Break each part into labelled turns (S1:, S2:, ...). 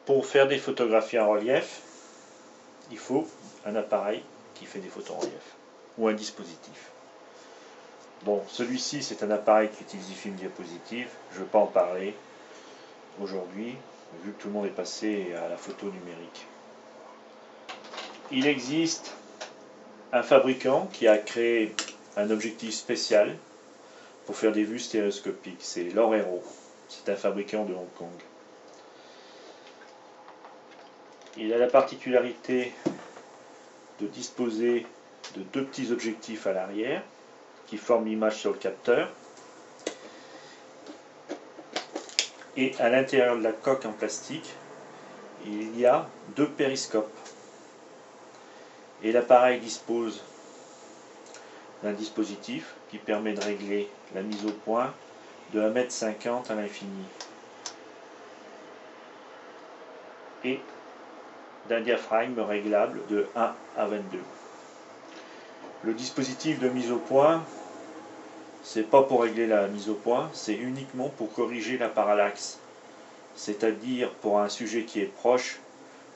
S1: Pour faire des photographies en relief, il faut un appareil qui fait des photos en relief, ou un dispositif. Bon, celui-ci c'est un appareil qui utilise du film diapositive, je ne vais pas en parler aujourd'hui, vu que tout le monde est passé à la photo numérique. Il existe un fabricant qui a créé un objectif spécial pour faire des vues stéréoscopiques, c'est Lorero, c'est un fabricant de Hong Kong. Il a la particularité de disposer de deux petits objectifs à l'arrière qui forment l'image sur le capteur, et à l'intérieur de la coque en plastique il y a deux périscopes, et l'appareil dispose d'un dispositif qui permet de régler la mise au point de 1,50 m à l'infini et d'un diaphragme réglable de 1 à 22. Le dispositif de mise au point, c'est pas pour régler la mise au point, c'est uniquement pour corriger la parallaxe. C'est-à-dire, pour un sujet qui est proche,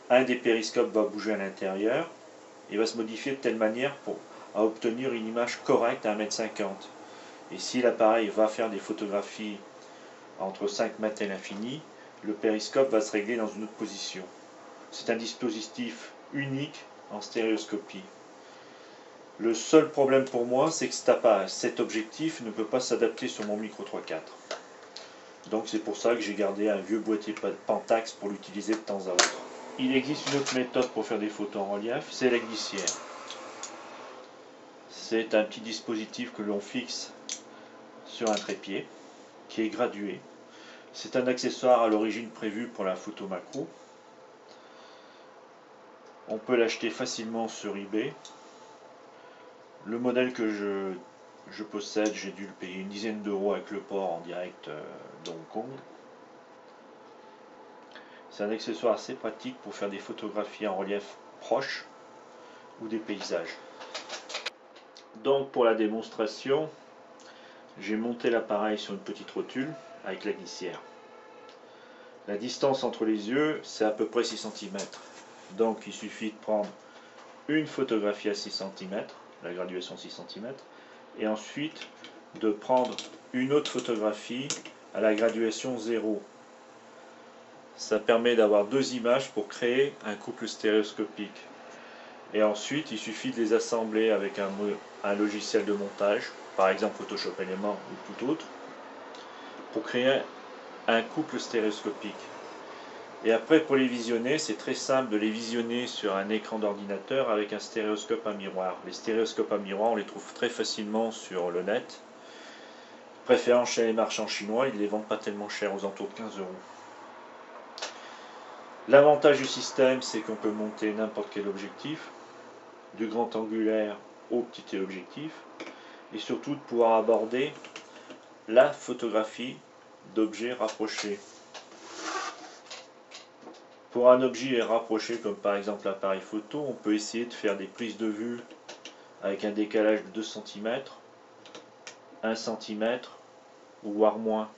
S1: un des périscopes va bouger à l'intérieur et va se modifier de telle manière à obtenir une image correcte à 1,50 m. Et si l'appareil va faire des photographies entre 5 mètres et l'infini, le périscope va se régler dans une autre position. C'est un dispositif unique en stéréoscopie. Le seul problème pour moi, c'est que cet objectif ne peut pas s'adapter sur mon micro 3.4. Donc c'est pour ça que j'ai gardé un vieux boîtier Pentax pour l'utiliser de temps à autre. Il existe une autre méthode pour faire des photos en relief, c'est la glissière. C'est un petit dispositif que l'on fixe sur un trépied, qui est gradué. C'est un accessoire à l'origine prévu pour la photo macro. On peut l'acheter facilement sur eBay. Le modèle que je possède, j'ai dû le payer une dizaine d'euros avec le port en direct de Hong Kong. C'est un accessoire assez pratique pour faire des photographies en relief proche ou des paysages. Donc pour la démonstration, j'ai monté l'appareil sur une petite rotule avec la glissière. La distance entre les yeux, c'est à peu près 6 cm. Donc il suffit de prendre une photographie à 6 cm, la graduation 6 cm, et ensuite de prendre une autre photographie à la graduation 0. Ça permet d'avoir deux images pour créer un couple stéréoscopique. Et ensuite, il suffit de les assembler avec un logiciel de montage, par exemple Photoshop Element ou tout autre, pour créer un couple stéréoscopique. Et après, pour les visionner, c'est très simple de les visionner sur un écran d'ordinateur avec un stéréoscope à miroir. Les stéréoscopes à miroir, on les trouve très facilement sur le net. Préférant chez les marchands chinois, ils ne les vendent pas tellement cher, aux alentours de 15 euros. L'avantage du système, c'est qu'on peut monter n'importe quel objectif, du grand angulaire au petit téléobjectif, et surtout de pouvoir aborder la photographie d'objets rapprochés. Pour un objet rapproché, comme par exemple l'appareil photo, on peut essayer de faire des prises de vue avec un décalage de 2 cm, 1 cm, ou voire moins.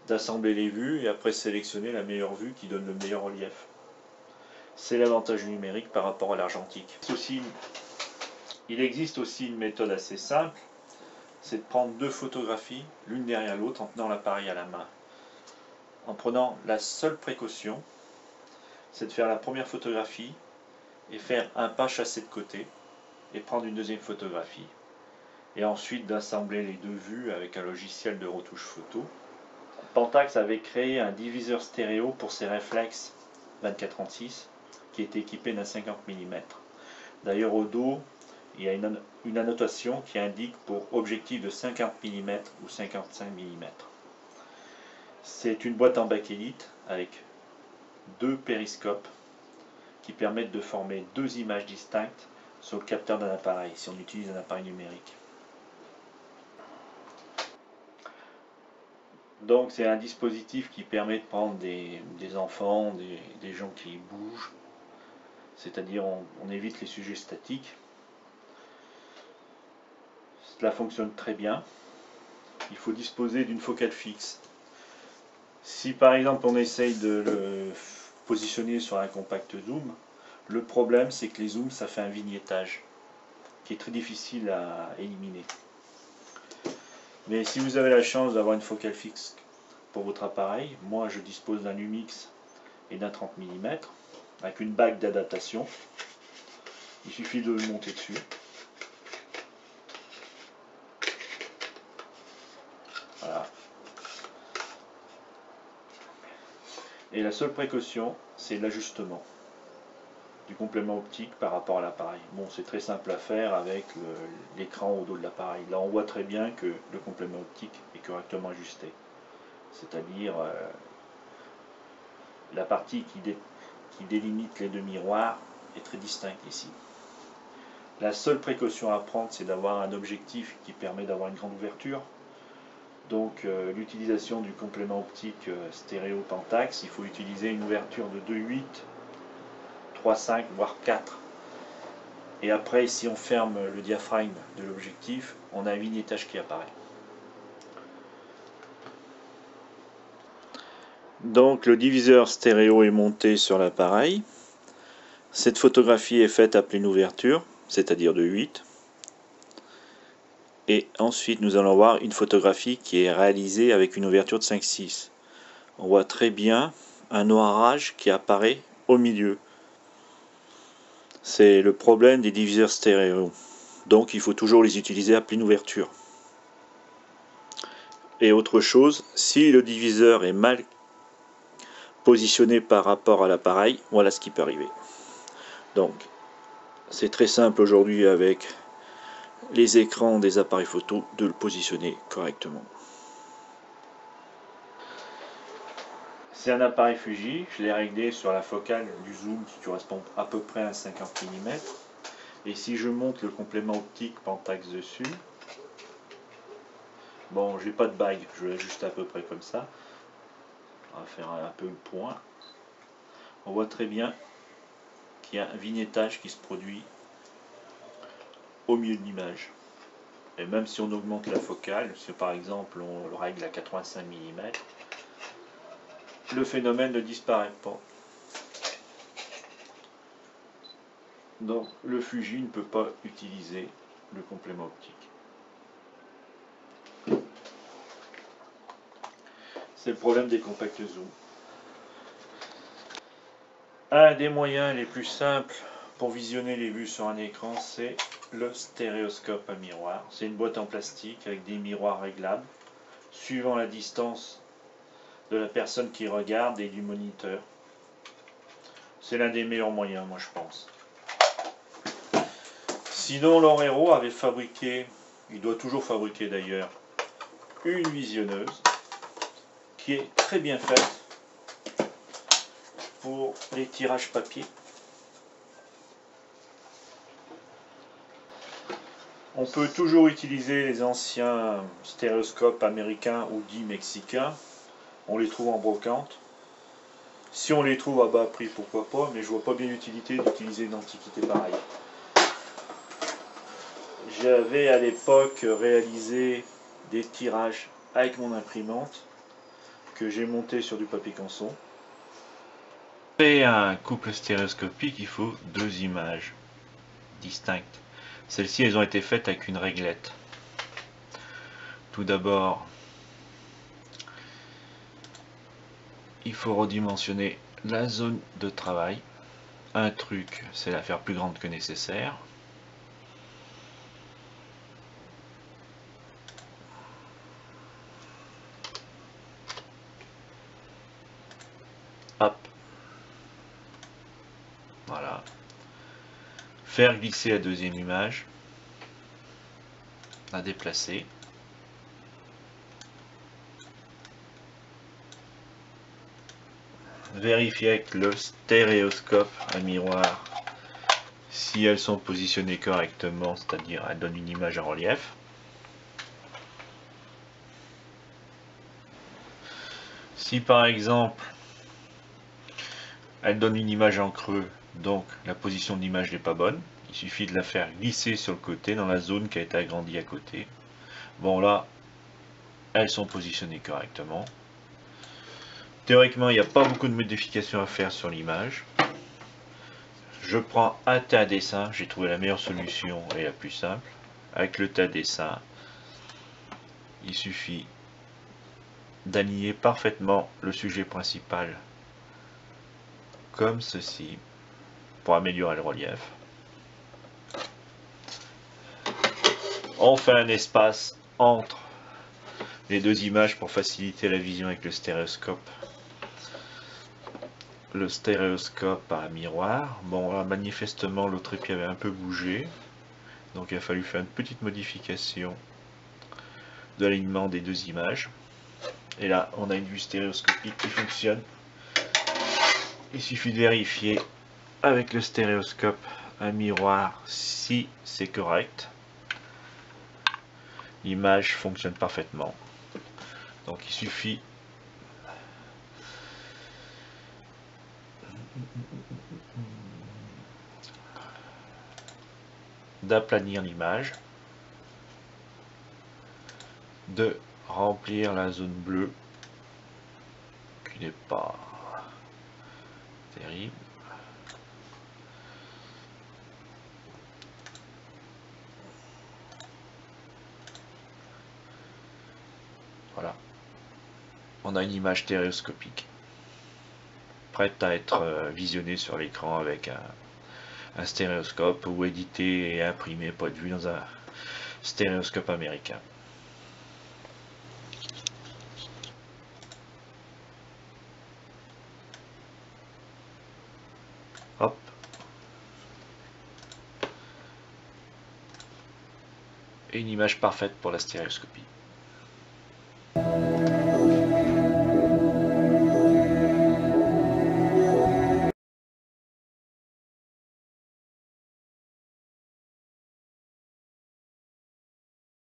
S1: D'assembler les vues et après sélectionner la meilleure vue qui donne le meilleur relief. C'est l'avantage numérique par rapport à l'argentique. Il existe aussi une méthode assez simple, c'est de prendre deux photographies l'une derrière l'autre en tenant l'appareil à la main. En prenant la seule précaution, c'est de faire la première photographie et faire un pas chassé de côté et prendre une deuxième photographie. Et ensuite d'assembler les deux vues avec un logiciel de retouche photo. Pentax avait créé un diviseur stéréo pour ses réflexes 24-36 qui était équipé d'un 50 mm. D'ailleurs au dos, il y a une annotation qui indique pour objectif de 50 mm ou 55 mm. C'est une boîte en bakélite avec deux périscopes qui permettent de former deux images distinctes sur le capteur d'un appareil, si on utilise un appareil numérique. Donc c'est un dispositif qui permet de prendre des enfants, des gens qui bougent, c'est-à-dire on évite les sujets statiques. Cela fonctionne très bien. Il faut disposer d'une focale fixe. Si par exemple on essaye de le positionnés sur un compact zoom. Le problème, c'est que les zooms, ça fait un vignettage qui est très difficile à éliminer. Mais si vous avez la chance d'avoir une focale fixe pour votre appareil, moi je dispose d'un Lumix et d'un 30 mm avec une bague d'adaptation. Il suffit de le monter dessus. Voilà. Et la seule précaution, c'est l'ajustement du complément optique par rapport à l'appareil. Bon, c'est très simple à faire avec l'écran au dos de l'appareil. Là, on voit très bien que le complément optique est correctement ajusté. C'est-à-dire la partie qui délimite les deux miroirs est très distincte ici. La seule précaution à prendre, c'est d'avoir un objectif qui permet d'avoir une grande ouverture. Donc l'utilisation du complément optique stéréo Pentax, il faut utiliser une ouverture de 2,8, 3,5 voire 4. Et après, si on ferme le diaphragme de l'objectif, on a un vignettage qui apparaît. Donc le diviseur stéréo est monté sur l'appareil. Cette photographie est faite à pleine ouverture, c'est-à-dire de 8. Et ensuite nous allons voir une photographie qui est réalisée avec une ouverture de 5,6. On voit très bien un noirage qui apparaît au milieu. C'est le problème des diviseurs stéréo. Donc il faut toujours les utiliser à pleine ouverture. Et autre chose, si le diviseur est mal positionné par rapport à l'appareil, voilà ce qui peut arriver. Donc c'est très simple aujourd'hui avec les écrans des appareils photo de le positionner correctement. C'est un appareil Fuji, je l'ai réglé sur la focale du zoom qui correspond à peu près à 50 mm. Et si je monte le complément optique Pentax dessus, bon, j'ai pas de bague, je l'ajuste à peu près comme ça. On va faire un peu le point. On voit très bien qu'il y a un vignettage qui se produit au milieu de l'image. Et même si on augmente la focale, si par exemple on le règle à 85 mm, le phénomène ne disparaît pas. Donc le Fuji ne peut pas utiliser le complément optique. C'est le problème des compacts zoom. Un des moyens les plus simples pour visionner les vues sur un écran, c'est le stéréoscope à miroir. C'est une boîte en plastique avec des miroirs réglables, suivant la distance de la personne qui regarde et du moniteur. C'est l'un des meilleurs moyens, moi je pense. Sinon, Lorero avait fabriqué, il doit toujours fabriquer d'ailleurs, une visionneuse qui est très bien faite pour les tirages papier. On peut toujours utiliser les anciens stéréoscopes américains ou dits mexicains. On les trouve en brocante. Si on les trouve à bas prix, pourquoi pas, mais je vois pas bien l'utilité d'utiliser une antiquité pareille. J'avais à l'époque réalisé des tirages avec mon imprimante que j'ai monté sur du papier canson. Pour un couple stéréoscopique, il faut deux images distinctes. Celles-ci, elles ont été faites avec une réglette. Tout d'abord, il faut redimensionner la zone de travail. Un truc, c'est la faire plus grande que nécessaire. Hop. Voilà. Faire glisser la deuxième image. La déplacer. Vérifier avec le stéréoscope à miroir si elles sont positionnées correctement, c'est-à-dire elles donnent une image en relief. Si par exemple elle donne une image en creux, donc la position de l'image n'est pas bonne, il suffit de la faire glisser sur le côté dans la zone qui a été agrandie à côté. Bon là, elles sont positionnées correctement. Théoriquement, il n'y a pas beaucoup de modifications à faire sur l'image. Je prends un tas dessin, j'ai trouvé la meilleure solution et la plus simple. Avec le tas dessin, il suffit d'aligner parfaitement le sujet principal comme ceci pour améliorer le relief. On fait un espace entre les deux images pour faciliter la vision avec le stéréoscope. Le stéréoscope par un miroir. Bon, là, manifestement le trépied avait un peu bougé, donc il a fallu faire une petite modification de l'alignement des deux images. Et là, on a une vue stéréoscopique qui fonctionne. Il suffit de vérifier avec le stéréoscope un miroir si c'est correct. L'image fonctionne parfaitement. Donc il suffit d'aplanir l'image, de remplir la zone bleue qui n'est pas terrible. Voilà, on a une image stéréoscopique prête à être visionnée sur l'écran avec un stéréoscope ou édité et imprimé point de vue dans un stéréoscope américain. Hop. Et une image parfaite pour la stéréoscopie.